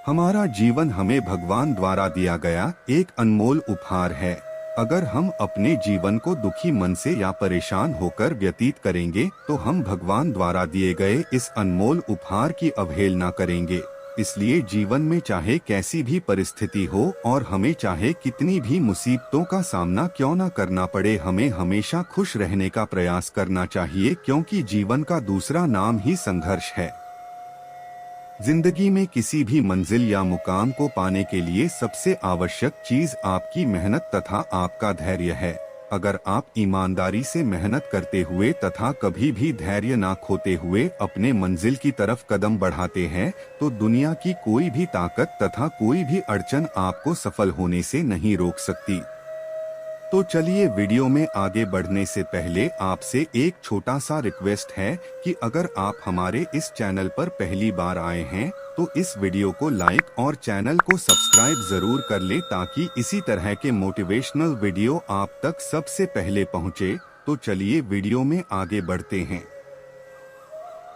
हमारा जीवन हमें भगवान द्वारा दिया गया एक अनमोल उपहार है। अगर हम अपने जीवन को दुखी मन से या परेशान होकर व्यतीत करेंगे तो हम भगवान द्वारा दिए गए इस अनमोल उपहार की अवहेलना करेंगे। इसलिए जीवन में चाहे कैसी भी परिस्थिति हो और हमें चाहे कितनी भी मुसीबतों का सामना क्यों न करना पड़े, हमें हमेशा खुश रहने का प्रयास करना चाहिए, क्योंकि जीवन का दूसरा नाम ही संघर्ष है। जिंदगी में किसी भी मंजिल या मुकाम को पाने के लिए सबसे आवश्यक चीज आपकी मेहनत तथा आपका धैर्य है। अगर आप ईमानदारी से मेहनत करते हुए तथा कभी भी धैर्य ना खोते हुए अपने मंजिल की तरफ कदम बढ़ाते हैं तो दुनिया की कोई भी ताकत तथा कोई भी अड़चन आपको सफल होने से नहीं रोक सकती। तो चलिए, वीडियो में आगे बढ़ने से पहले आपसे एक छोटा सा रिक्वेस्ट है कि अगर आप हमारे इस चैनल पर पहली बार आए हैं तो इस वीडियो को लाइक और चैनल को सब्सक्राइब जरूर कर ले, ताकि इसी तरह के मोटिवेशनल वीडियो आप तक सबसे पहले पहुंचे। तो चलिए वीडियो में आगे बढ़ते हैं।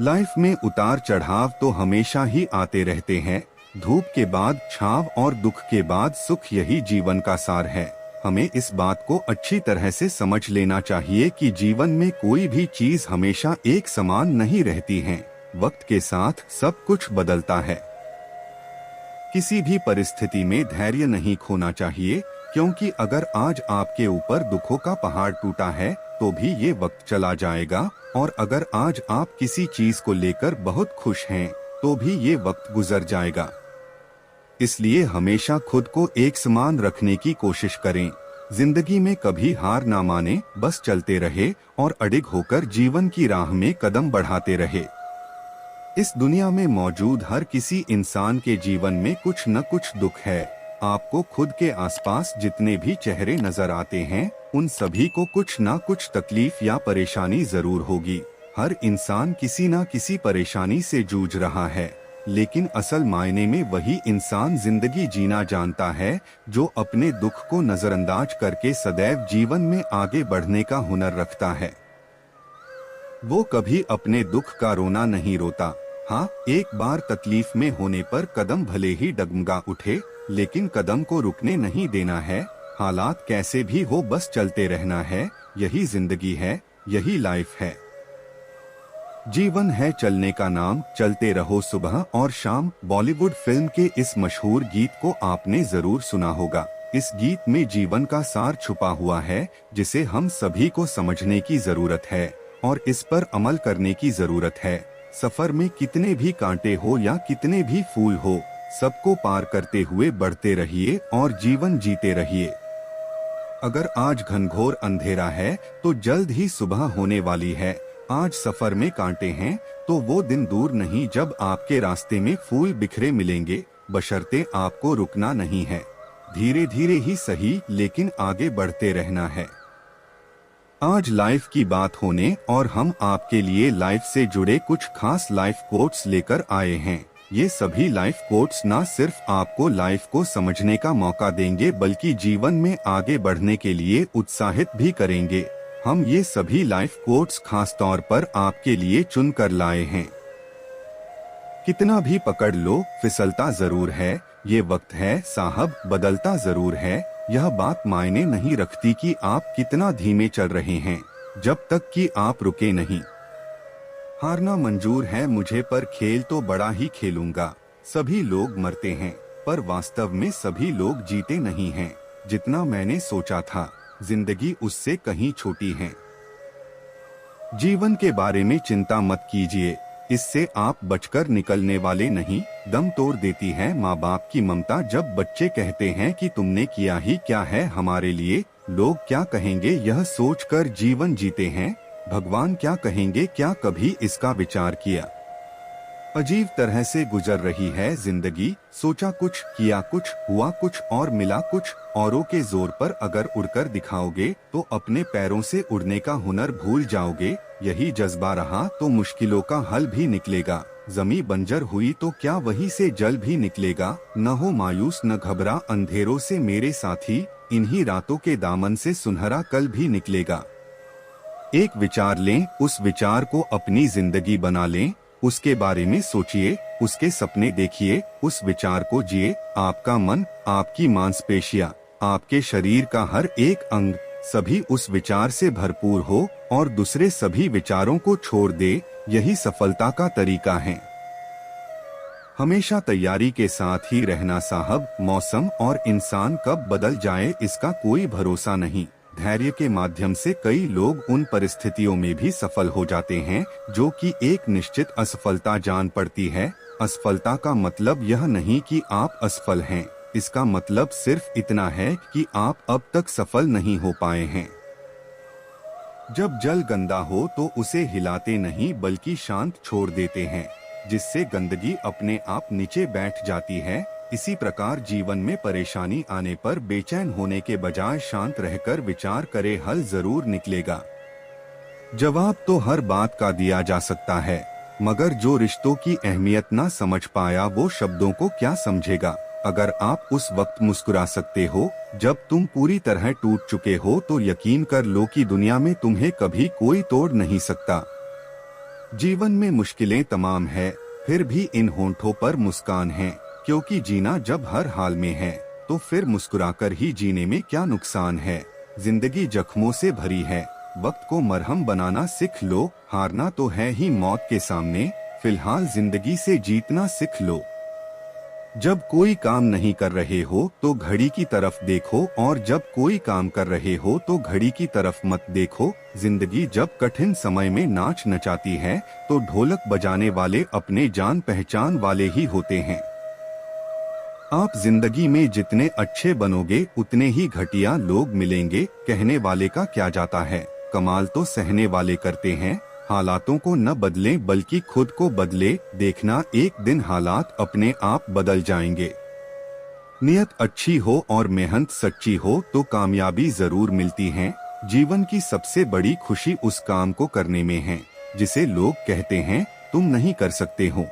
लाइफ में उतार चढ़ाव तो हमेशा ही आते रहते हैं। धूप के बाद छांव और दुख के बाद सुख, यही जीवन का सार है। हमें इस बात को अच्छी तरह से समझ लेना चाहिए कि जीवन में कोई भी चीज हमेशा एक समान नहीं रहती है। वक्त के साथ सब कुछ बदलता है। किसी भी परिस्थिति में धैर्य नहीं खोना चाहिए, क्योंकि अगर आज आपके ऊपर दुखों का पहाड़ टूटा है तो भी ये वक्त चला जाएगा, और अगर आज आप किसी चीज को लेकर बहुत खुश हैं तो भी ये वक्त गुजर जाएगा। इसलिए हमेशा खुद को एक समान रखने की कोशिश करें। जिंदगी में कभी हार ना माने, बस चलते रहे और अडिग होकर जीवन की राह में कदम बढ़ाते रहे। इस दुनिया में मौजूद हर किसी इंसान के जीवन में कुछ न कुछ दुख है। आपको खुद के आसपास जितने भी चेहरे नजर आते हैं उन सभी को कुछ न कुछ तकलीफ या परेशानी जरूर होगी। हर इंसान किसी न किसी परेशानी से जूझ रहा है, लेकिन असल मायने में वही इंसान जिंदगी जीना जानता है जो अपने दुख को नजरअंदाज करके सदैव जीवन में आगे बढ़ने का हुनर रखता है। वो कभी अपने दुख का रोना नहीं रोता। हाँ, एक बार तकलीफ में होने पर कदम भले ही डगमगा उठे, लेकिन कदम को रुकने नहीं देना है। हालात कैसे भी हो, बस चलते रहना है। यही जिंदगी है, यही लाइफ है। जीवन है चलने का नाम, चलते रहो सुबह और शाम। बॉलीवुड फिल्म के इस मशहूर गीत को आपने जरूर सुना होगा। इस गीत में जीवन का सार छुपा हुआ है, जिसे हम सभी को समझने की जरूरत है और इस पर अमल करने की जरूरत है। सफर में कितने भी कांटे हो या कितने भी फूल हो, सबको पार करते हुए बढ़ते रहिए और जीवन जीते रहिए। अगर आज घनघोर अंधेरा है तो जल्द ही सुबह होने वाली है। आज सफर में कांटे हैं तो वो दिन दूर नहीं जब आपके रास्ते में फूल बिखरे मिलेंगे, बशर्ते आपको रुकना नहीं है। धीरे धीरे ही सही, लेकिन आगे बढ़ते रहना है। आज लाइफ की बात होने और हम आपके लिए लाइफ से जुड़े कुछ खास लाइफ कोट्स लेकर आए हैं। ये सभी लाइफ कोट्स ना सिर्फ आपको लाइफ को समझने का मौका देंगे, बल्कि जीवन में आगे बढ़ने के लिए उत्साहित भी करेंगे। हम ये सभी लाइफ कोट्स खास तौर पर आपके लिए चुन कर लाए हैं। कितना भी पकड़ लो, फिसलता जरूर है। ये वक्त है साहब, बदलता जरूर है। यह बात मायने नहीं रखती कि आप कितना धीमे चल रहे हैं, जब तक कि आप रुके नहीं। हारना मंजूर है मुझे, पर खेल तो बड़ा ही खेलूंगा। सभी लोग मरते हैं, पर वास्तव में सभी लोग जीते नहीं हैं। जितना मैंने सोचा था, जिंदगी उससे कहीं छोटी है। जीवन के बारे में चिंता मत कीजिए, इससे आप बचकर निकलने वाले नहीं। दम तोड़ देती है माँ बाप की ममता, जब बच्चे कहते हैं कि तुमने किया ही क्या है हमारे लिए। लोग क्या कहेंगे यह सोचकर जीवन जीते हैं। भगवान क्या कहेंगे, क्या कभी इसका विचार किया? अजीब तरह से गुजर रही है जिंदगी। सोचा कुछ, किया कुछ, हुआ कुछ और मिला कुछ। औरों के जोर पर अगर उड़कर दिखाओगे तो अपने पैरों से उड़ने का हुनर भूल जाओगे। यही जज्बा रहा तो मुश्किलों का हल भी निकलेगा। जमी बंजर हुई तो क्या वहीं से जल भी निकलेगा। न हो मायूस, न घबरा अंधेरों से मेरे साथी। इन्हीं रातों के दामन से सुनहरा कल भी निकलेगा। एक विचार लें, उस विचार को अपनी जिंदगी बना लें। उसके बारे में सोचिए, उसके सपने देखिए, उस विचार को जिए। आपका मन, आपकी मांसपेशियां, आपके शरीर का हर एक अंग सभी उस विचार से भरपूर हो और दूसरे सभी विचारों को छोड़ दे। यही सफलता का तरीका है। हमेशा तैयारी के साथ ही रहना साहब। मौसम और इंसान कब बदल जाए इसका कोई भरोसा नहीं। धैर्य के माध्यम से कई लोग उन परिस्थितियों में भी सफल हो जाते हैं जो कि एक निश्चित असफलता जान पड़ती है। असफलता का मतलब यह नहीं कि आप असफल हैं, इसका मतलब सिर्फ इतना है कि आप अब तक सफल नहीं हो पाए हैं। जब जल गंदा हो तो उसे हिलाते नहीं बल्कि शांत छोड़ देते हैं, जिससे गंदगी अपने आप नीचे बैठ जाती है। इसी प्रकार जीवन में परेशानी आने पर बेचैन होने के बजाय शांत रहकर विचार करे, हल जरूर निकलेगा। जवाब तो हर बात का दिया जा सकता है, मगर जो रिश्तों की अहमियत ना समझ पाया वो शब्दों को क्या समझेगा। अगर आप उस वक्त मुस्कुरा सकते हो जब तुम पूरी तरह टूट चुके हो तो यकीन कर लो कि दुनिया में तुम्हें कभी कोई तोड़ नहीं सकता। जीवन में मुश्किलें तमाम है, फिर भी इन होंठों पर मुस्कान है, क्योंकि जीना जब हर हाल में है तो फिर मुस्कुराकर ही जीने में क्या नुकसान है। जिंदगी जख्मों से भरी है, वक्त को मरहम बनाना सीख लो। हारना तो है ही मौत के सामने, फिलहाल जिंदगी से जीतना सीख लो। जब कोई काम नहीं कर रहे हो तो घड़ी की तरफ देखो, और जब कोई काम कर रहे हो तो घड़ी की तरफ मत देखो। जिंदगी जब कठिन समय में नाच नचाती है तो ढोलक बजाने वाले अपने जान पहचान वाले ही होते हैं। आप जिंदगी में जितने अच्छे बनोगे उतने ही घटिया लोग मिलेंगे। कहने वाले का क्या जाता है, कमाल तो सहने वाले करते हैं। हालातों को न बदलें बल्कि खुद को बदले, देखना एक दिन हालात अपने आप बदल जाएंगे। नियत अच्छी हो और मेहनत सच्ची हो तो कामयाबी जरूर मिलती है। जीवन की सबसे बड़ी खुशी उस काम को करने में है जिसे लोग कहते हैं तुम नहीं कर सकते हो।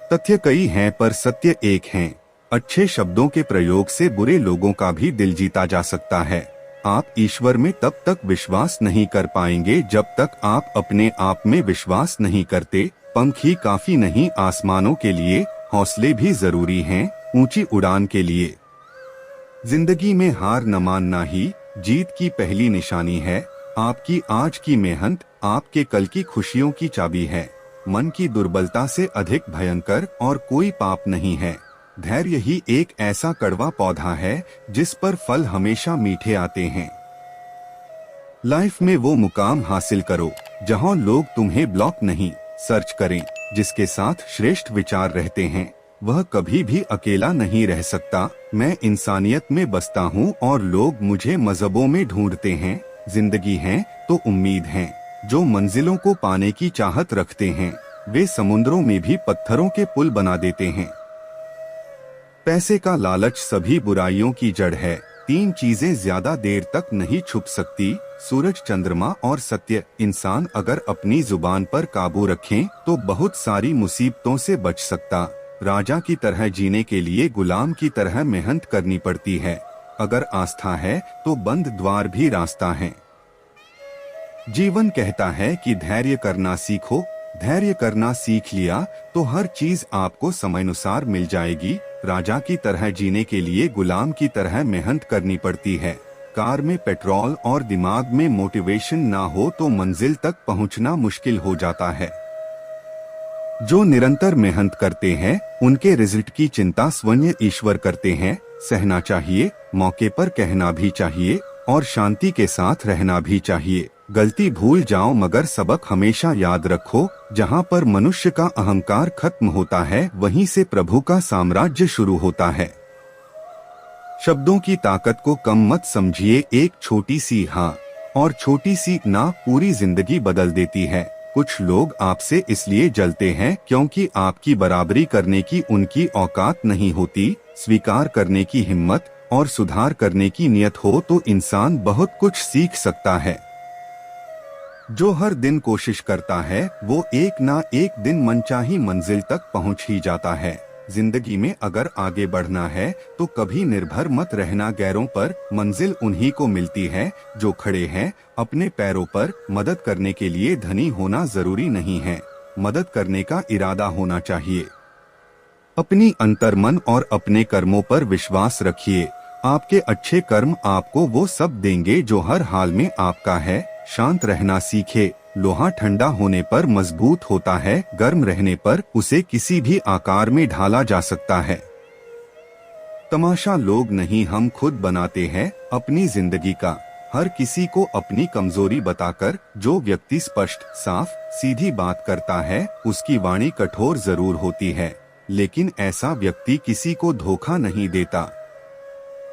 तथ्य कई हैं पर सत्य एक है। अच्छे शब्दों के प्रयोग से बुरे लोगों का भी दिल जीता जा सकता है। आप ईश्वर में तब तक विश्वास नहीं कर पाएंगे जब तक आप अपने आप में विश्वास नहीं करते। पंख ही काफी नहीं आसमानों के लिए, हौसले भी जरूरी हैं ऊंची उड़ान के लिए। जिंदगी में हार न मानना ही जीत की पहली निशानी है। आपकी आज की मेहनत आपके कल की खुशियों की चाबी है। मन की दुर्बलता से अधिक भयंकर और कोई पाप नहीं है। धैर्य ही एक ऐसा कड़वा पौधा है जिस पर फल हमेशा मीठे आते हैं। लाइफ में वो मुकाम हासिल करो जहां लोग तुम्हें ब्लॉक नहीं सर्च करें। जिसके साथ श्रेष्ठ विचार रहते हैं वह कभी भी अकेला नहीं रह सकता। मैं इंसानियत में बसता हूँ और लोग मुझे मजहबों में ढूंढते हैं। जिंदगी है तो उम्मीद है। जो मंजिलों को पाने की चाहत रखते हैं वे समुद्रों में भी पत्थरों के पुल बना देते हैं। पैसे का लालच सभी बुराइयों की जड़ है। तीन चीजें ज्यादा देर तक नहीं छुप सकती, सूरज, चंद्रमा और सत्य। इंसान अगर अपनी जुबान पर काबू रखें तो बहुत सारी मुसीबतों से बच सकता। राजा की तरह जीने के लिए गुलाम की तरह मेहनत करनी पड़ती है। अगर आस्था है तो बंद द्वार भी रास्ता है। जीवन कहता है कि धैर्य करना सीखो। धैर्य करना सीख लिया तो हर चीज आपको समयानुसार मिल जाएगी। राजा की तरह जीने के लिए गुलाम की तरह मेहनत करनी पड़ती है। कार में पेट्रोल और दिमाग में मोटिवेशन ना हो तो मंजिल तक पहुंचना मुश्किल हो जाता है। जो निरंतर मेहनत करते हैं उनके रिजल्ट की चिंता स्वयं ईश्वर करते हैं। सहना चाहिए, मौके पर कहना भी चाहिए और शांति के साथ रहना भी चाहिए। गलती भूल जाओ मगर सबक हमेशा याद रखो। जहाँ पर मनुष्य का अहंकार खत्म होता है वहीं से प्रभु का साम्राज्य शुरू होता है। शब्दों की ताकत को कम मत समझिए। एक छोटी सी हाँ और छोटी सी ना पूरी जिंदगी बदल देती है। कुछ लोग आपसे इसलिए जलते हैं क्योंकि आपकी बराबरी करने की उनकी औकात नहीं होती। स्वीकार करने की हिम्मत और सुधार करने की नियत हो तो इंसान बहुत कुछ सीख सकता है। जो हर दिन कोशिश करता है वो एक ना एक दिन मनचाही मंजिल तक पहुंच ही जाता है। जिंदगी में अगर आगे बढ़ना है तो कभी निर्भर मत रहना गैरों पर। मंजिल उन्हीं को मिलती है जो खड़े हैं अपने पैरों पर। मदद करने के लिए धनी होना जरूरी नहीं है, मदद करने का इरादा होना चाहिए। अपनी अंतर्मन और अपने कर्मों पर विश्वास रखिए। आपके अच्छे कर्म आपको वो सब देंगे जो हर हाल में आपका है। शांत रहना सीखे। लोहा ठंडा होने पर मजबूत होता है, गर्म रहने पर उसे किसी भी आकार में ढाला जा सकता है। तमाशा लोग नहीं, हम खुद बनाते हैं अपनी जिंदगी का। हर किसी को अपनी कमजोरी बताकर जो व्यक्ति स्पष्ट, साफ, सीधी बात करता है, उसकी वाणी कठोर जरूर होती है, लेकिन ऐसा व्यक्ति किसी को धोखा नहीं देता।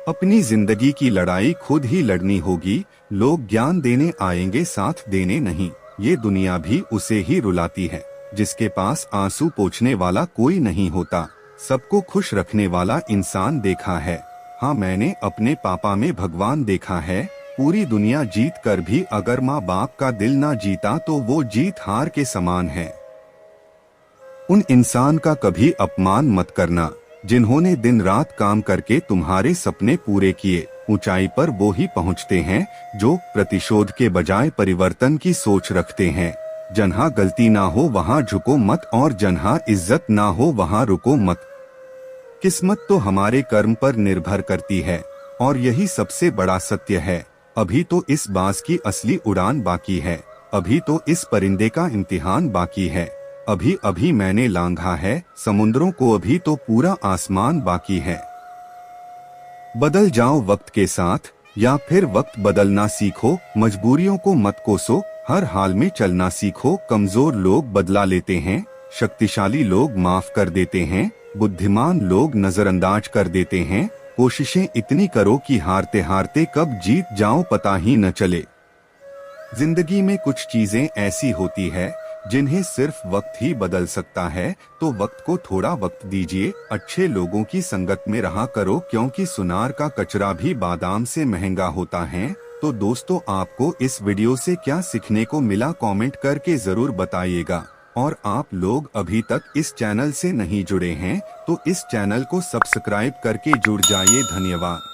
अपनी जिंदगी की लड़ाई खुद ही लड़नी होगी। लोग ज्ञान देने आएंगे, साथ देने नहीं। ये दुनिया भी उसे ही रुलाती है जिसके पास आंसू पोंछने वाला कोई नहीं होता। सबको खुश रखने वाला इंसान देखा है। हाँ, मैंने अपने पापा में भगवान देखा है। पूरी दुनिया जीत कर भी अगर माँ बाप का दिल ना जीता तो वो जीत हार के समान है। उन इंसान का कभी अपमान मत करना जिन्होंने दिन रात काम करके तुम्हारे सपने पूरे किए। ऊंचाई पर वो ही पहुंचते हैं जो प्रतिशोध के बजाय परिवर्तन की सोच रखते हैं। जहाँ गलती ना हो वहाँ झुको मत, और जहाँ इज्जत ना हो वहाँ रुको मत। किस्मत तो हमारे कर्म पर निर्भर करती है, और यही सबसे बड़ा सत्य है। अभी तो इस बाज की असली उड़ान बाकी है। अभी तो इस परिंदे का इम्तिहान बाकी है। अभी अभी मैंने लांघा है समुद्रों को, अभी तो पूरा आसमान बाकी है। बदल जाओ वक्त के साथ, या फिर वक्त बदलना सीखो। मजबूरियों को मत कोसो, हर हाल में चलना सीखो। कमजोर लोग बदला लेते हैं, शक्तिशाली लोग माफ कर देते हैं, बुद्धिमान लोग नजरअंदाज कर देते हैं। कोशिशें इतनी करो कि हारते हारते कब जीत जाओ पता ही न चले। जिंदगी में कुछ चीजें ऐसी होती है जिन्हें सिर्फ वक्त ही बदल सकता है, तो वक्त को थोड़ा वक्त दीजिए। अच्छे लोगों की संगत में रहा करो, क्योंकि सुनार का कचरा भी बादाम से महंगा होता है। तो दोस्तों, आपको इस वीडियो से क्या सीखने को मिला कमेंट करके जरूर बताइएगा। और आप लोग अभी तक इस चैनल से नहीं जुड़े हैं तो इस चैनल को सब्सक्राइब करके जुड़ जाइए। धन्यवाद।